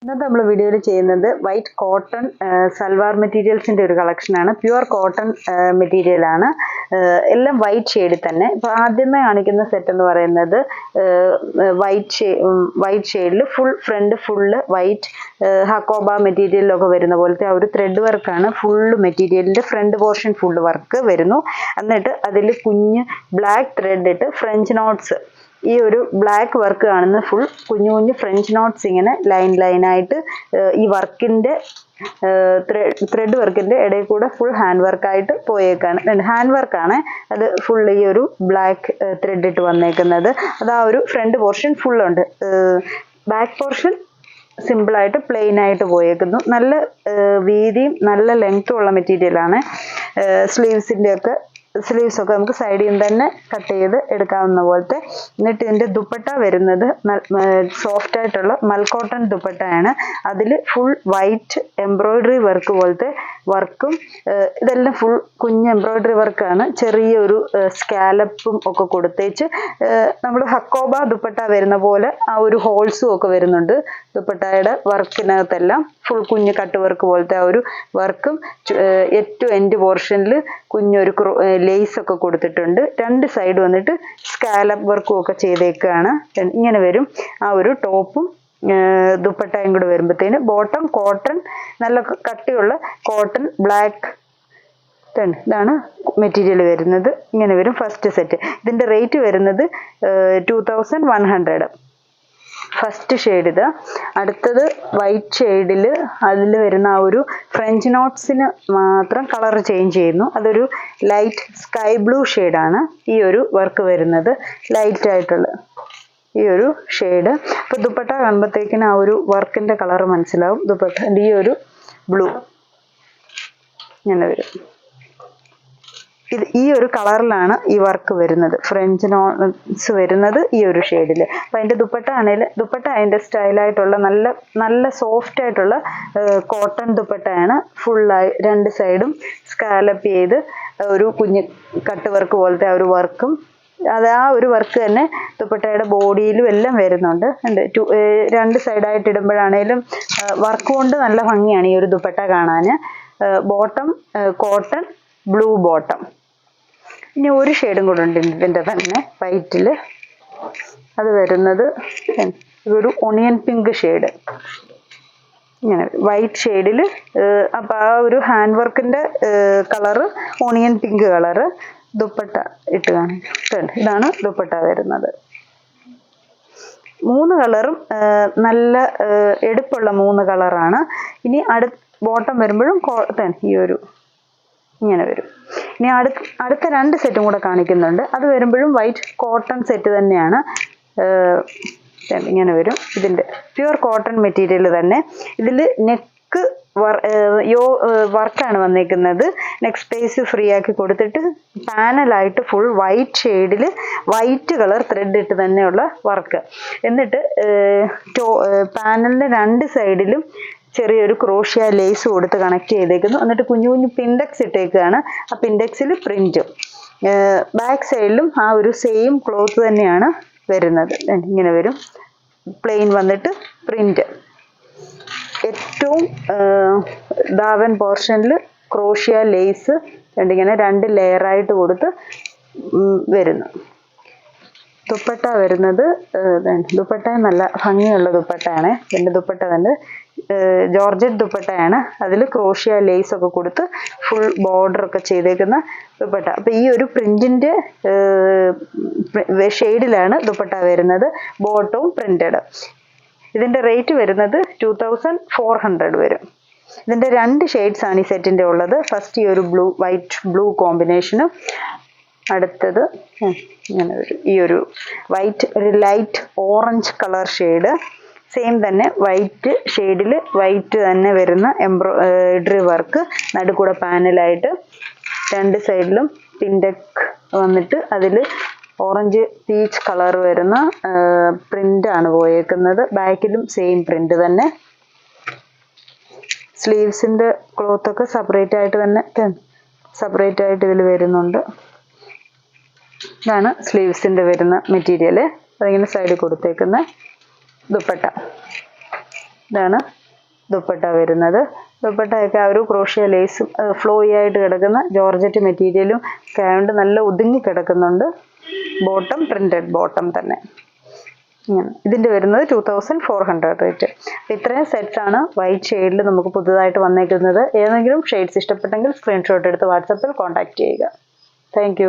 ഇന്നത്തെ നമ്മൾ വീഡിയോയിൽ ചെയ്യുന്നത് വൈറ്റ് കോട്ടൺ സൽവാർ മെറ്റീരിയൽസിന്റെ ഒരു കളക്ഷനാണ്. പ്യുവർ കോട്ടൺ മെറ്റീരിയൽ ആണ്. എല്ലാം വൈറ്റ് ഷെയ്ഡിൽ തന്നെ. ഇപ്പോൾ ആദ്യമേ കാണിക്കുന്ന സെറ്റ് എന്ന് പറയുന്നത് വൈറ്റ് ഷെയ്ഡിൽ ഫ്രണ്ട് ഫുള്ള് വൈറ്റ് ഹക്കോബ മെറ്റീരിയലൊക്കെ വരുന്ന പോലത്തെ ആ ഒരു ത്രെഡ് വർക്കാണ്. ഫുള്ള് മെറ്റീരിയലിന്റെ ഫ്രണ്ട് പോർഷൻ ഫുള്ള് വർക്ക് വരുന്നു. എന്നിട്ട് അതിൽ കുഞ്ഞ് ബ്ലാക്ക് ത്രെഡ് ഇട്ട് ഫ്രഞ്ച് നോട്ട്സ്, ഈ ഒരു ബ്ലാക്ക് വർക്ക് കാണുന്ന ഫുൾ കുഞ്ഞു കുഞ്ഞു ഫ്രഞ്ച് നോട്ട്സ് ഇങ്ങനെ ലൈനായിട്ട് ഈ വർക്കിന്റെ ത്രെഡ് വർക്കിന്റെ ഇടയിൽ കൂടെ ഫുൾ ഹാൻഡ് വർക്കായിട്ട് പോയേക്കാണ്. ഹാൻഡ് വർക്കാണ് അത് ഫുൾ ഈ ഒരു ബ്ലാക്ക് ത്രെഡ് ഇട്ട് വന്നേക്കുന്നത്. അത് ആ ഒരു ഫ്രണ്ട് പോർഷൻ ഫുള്ളുണ്ട്. ബാക്ക് പോർഷൻ സിമ്പിളായിട്ട് പ്ലെയിൻ ആയിട്ട് പോയേക്കുന്നു. നല്ല വീതിയും നല്ല ലെങ്ത്തും ഉള്ള മെറ്റീരിയലാണ്. സ്ലീവ്സ് ഒക്കെ നമുക്ക് സൈഡിൽ നിന്ന് തന്നെ കട്ട് ചെയ്ത് എടുക്കാവുന്ന പോലത്തെ. എന്നിട്ട് ഇതിന്റെ ദുപ്പട്ട വരുന്നത് സോഫ്റ്റ് ആയിട്ടുള്ള മൽക്കോട്ടൺ ദുപ്പട്ടയാണ്. അതിൽ ഫുൾ വൈറ്റ് എംബ്രോയിഡറി വർക്ക് പോലത്തെ വർക്കും, ഇതെല്ലാം ഫുൾ കുഞ്ഞ് എംബ്രോയിഡറി വർക്കാണ്. ചെറിയൊരു സ്കാലപ്പും ഒക്കെ കൊടുത്തേച്ച് നമ്മൾ ഹക്കോബ ദുപ്പട്ട വരുന്ന പോലെ ആ ഒരു ഹോൾസും ഒക്കെ വരുന്നുണ്ട്. ദുപ്പട്ടയുടെ വർക്കിനകത്തെല്ലാം ഫുൾ കുഞ്ഞ് കട്ട് വർക്ക് പോലത്തെ ആ ഒരു വർക്കും, ഏറ്റവും എൻഡ് പോർഷനിൽ കുഞ്ഞൊരു ലേസ് ഒക്കെ കൊടുത്തിട്ടുണ്ട്. രണ്ട് സൈഡ് വന്നിട്ട് സ്കാലപ്പ് വർക്കും ഒക്കെ ചെയ്തേക്കാണ്. ഇങ്ങനെ വരും ആ ഒരു ടോപ്പും ദുപ്പട്ടയും കൂടെ വരുമ്പോഴത്തേന്. ബോട്ടം കോട്ടൺ, നല്ല കട്ടിയുള്ള കോട്ടൺ ബ്ലാക്ക്, ഇതാണ് മെറ്റീരിയൽ വരുന്നത്. ഇങ്ങനെ വരും ഫസ്റ്റ് സെറ്റ്. ഇതിന്റെ റേറ്റ് വരുന്നത് 2100. ഫസ്റ്റ് ഷെയ്ഡ് ഇത്. അടുത്തത് വൈറ്റ് ഷെയ്ഡിൽ അതിൽ വരുന്ന ആ ഒരു ഫ്രഞ്ച് നോട്ട്സിന് മാത്രം കളർ ചേഞ്ച് ചെയ്യുന്നു. അതൊരു ലൈറ്റ് സ്കൈ ബ്ലൂ ഷെയ്ഡാണ് ഈ ഒരു വർക്ക് വരുന്നത്. ലൈറ്റ് ആയിട്ടുള്ള ഈ ഒരു ഷെയ്ഡ്. ഇപ്പൊ ദുപ്പട്ട കാണുമ്പോഴത്തേക്കിന് ആ ഒരു വർക്കിന്റെ കളർ മനസ്സിലാവും. ദുപ്പട്ട ഈ ഒരു ബ്ലൂ ഇങ്ങനെ വരും. ഈ ഒരു കളറിലാണ് ഈ വർക്ക് വരുന്നത്. ഫ്രഞ്ച് നോട്ട്സ് വരുന്നത് ഈ ഒരു ഷെയ്ഡിൽ. അപ്പം അതിൻ്റെ ദുപ്പട്ട ആണെങ്കിൽ ദുപ്പട്ട അതിൻ്റെ സ്റ്റൈലായിട്ടുള്ള നല്ല സോഫ്റ്റ് ആയിട്ടുള്ള കോട്ടൺ ദുപ്പട്ടയാണ്. ഫുള്ളായി രണ്ട് സൈഡും സ്കാലപ്പ് ചെയ്ത് ഒരു കുഞ്ഞ് കട്ട് വർക്ക് പോലത്തെ ആ ഒരു വർക്കും, അത് ആ ഒരു വർക്ക് തന്നെ ദുപ്പട്ടയുടെ ബോഡിയിലും എല്ലാം വരുന്നുണ്ട്. രണ്ട് സൈഡായിട്ട് ഇടുമ്പോഴാണേലും വർക്ക് കൊണ്ട് നല്ല ഭംഗിയാണ് ഈ ഒരു ദുപ്പട്ട കാണാൻ. Bottom cotton blue bottom. ഇനി ഒരു ഷെയ്ഡും കൂടെ ഉണ്ട് ഇതിൻ്റെ തന്നെ വൈറ്റിൽ. അത് വരുന്നത് ഒരു ഒണിയൻ പിങ്ക് ഷെയ്ഡ്. ഇങ്ങനെ വൈറ്റ് ഷെയ്ഡിൽ. അപ്പം ആ ഒരു ഹാൻഡ് വർക്കിൻ്റെ colour onion pink colour. Dupatta ഇട്ട് കാണിച്ചിട്ടുണ്ട്. ഇതാണ് ദുപ്പട്ട വരുന്നത്. മൂന്ന് കളറും നല്ല എടുപ്പുള്ള മൂന്ന് കളറാണ്. ഇനി ബോട്ടം വരുമ്പോഴും ഈ ഒരു ഇങ്ങനെ വരും. ഇനി അടുത്ത രണ്ട് സെറ്റും കൂടെ കാണിക്കുന്നുണ്ട്. അത് വരുമ്പോഴും വൈറ്റ് കോട്ടൺ സെറ്റ് തന്നെയാണ്. ഇങ്ങനെ വരും. ഇതിൻ്റെ പ്യുവർ കോട്ടൺ മെറ്റീരിയൽ തന്നെ. ഇതിൽ നെക്ക് വർക്കാണ് വന്നേക്കുന്നത്. നെക്ക് സ്പേസ് ഫ്രീ ആക്കി കൊടുത്തിട്ട് പാനലായിട്ട് ഫുൾ വൈറ്റ് ഷെയ്ഡിൽ വൈറ്റ് കളർ ത്രെഡ് ഇട്ട് തന്നെയുള്ള വർക്ക്. എന്നിട്ട് പാനലിൻ്റെ രണ്ട് സൈഡിലും ചെറിയൊരു ക്രോഷ്യ ലേസ് കൊടുത്ത് കണക്ട് ചെയ്തേക്കുന്നു. എന്നിട്ട് കുഞ്ഞു കുഞ്ഞു പിൻഡെക്സ് ഇട്ടേക്കാണ്. ആ പിൻഡെക്സിൽ പ്രിന്റ്. ബാക്ക് സൈഡിലും ആ ഒരു സെയിം ക്ലോത്ത് തന്നെയാണ് വരുന്നത്. ഇങ്ങനെ വരും. പ്ലെയിൻ വന്നിട്ട് പ്രിന്റ്. ഏറ്റവും ദാവൻ പോർഷനിൽ ക്രോഷ്യ ലേസ് ഇങ്ങനെ രണ്ട് ലെയറായിട്ട് കൊടുത്ത് വരുന്നു. ദുപ്പട്ട വരുന്നത് ദുപ്പട്ട നല്ല ഭംഗിയുള്ള ദുപ്പട്ടയാണ്. എൻ്റെ ദുപ്പട്ട തന്നെ ജോർജറ്റ് ദുപ്പട്ടയാണ്. അതിൽ ക്രോഷ്യ ലേസ് ഒക്കെ കൊടുത്ത് ഫുൾ ബോർഡർ ഒക്കെ ചെയ്തേക്കുന്ന ദുപ്പട്ട. അപ്പം ഈ ഒരു പ്രിന്റിന്റെ ഷെയ്ഡിലാണ് ദുപ്പട്ട വരുന്നത്. ബോട്ടവും പ്രിന്റഡ്. ഇതിന്റെ റേറ്റ് വരുന്നത് 2400 വരും. ഇതിന്റെ രണ്ട് ഷെയ്ഡ്സ് ആണ് ഈ സെറ്റിന്റെ ഉള്ളത്. ഫസ്റ്റ് ഈ ഒരു വൈറ്റ് ബ്ലൂ കോമ്പിനേഷനും, അടുത്തത് ഇങ്ങനെ ഒരു ഈ ഒരു വൈറ്റ് ഒരു light orange colour shade. Same തന്നെ വൈറ്റ് ഷെയ്ഡിൽ വൈറ്റ് തന്നെ വരുന്ന എംബ്രോയിഡറി വർക്ക്. നടുക്കൂടെ പാനലായിട്ട് രണ്ട് സൈഡിലും പിൻഡെക്ക് വന്നിട്ട് അതിൽ ഓറഞ്ച് പീച്ച് കളർ വരുന്ന പ്രിന്റാണ് പോയേക്കുന്നത്. ബാക്കിലും സെയിം പ്രിന്റ് തന്നെ. സ്ലീവ്സിന്റെ ക്ലോത്തൊക്കെ സെപ്പറേറ്റ് ആയിട്ട് ഇതിൽ വരുന്നുണ്ട്. ഇതാണ് സ്ലീവ്സിന്റെ വരുന്ന മെറ്റീരിയൽ. അതിങ്ങനെ സൈഡിൽ കൊടുത്തേക്കുന്ന ദുപ്പട്ട. ഇതാണ് ദുപ്പട്ട വരുന്നത്. ദുപ്പട്ടയൊക്കെ ആ ഒരു ക്രോഷ്യ ലേസും ഫ്ലോയി ആയിട്ട് കിടക്കുന്ന ജോർജറ്റ് മെറ്റീരിയലും ഒക്കെ ആയതുകൊണ്ട് നല്ല ഒതുങ്ങി കിടക്കുന്നുണ്ട്. ബോട്ടം പ്രിന്റഡ് ബോട്ടം തന്നെ. ഇതിൻ്റെ വരുന്നത് 2400 റേറ്റ്. അപ്പോൾ ഇത്രയും സെറ്റ്സ് ആണ് വൈറ്റ് ഷെയ്ഡിൽ നമുക്ക് പുതുതായിട്ട് വന്നേക്കുന്നത്. ഏതെങ്കിലും ഷെയ്ഡ്സ് ഇഷ്ടപ്പെട്ടെങ്കിൽ സ്ക്രീൻഷോട്ട് എടുത്ത് വാട്സപ്പിൽ കോൺടാക്റ്റ് ചെയ്യുക. താങ്ക്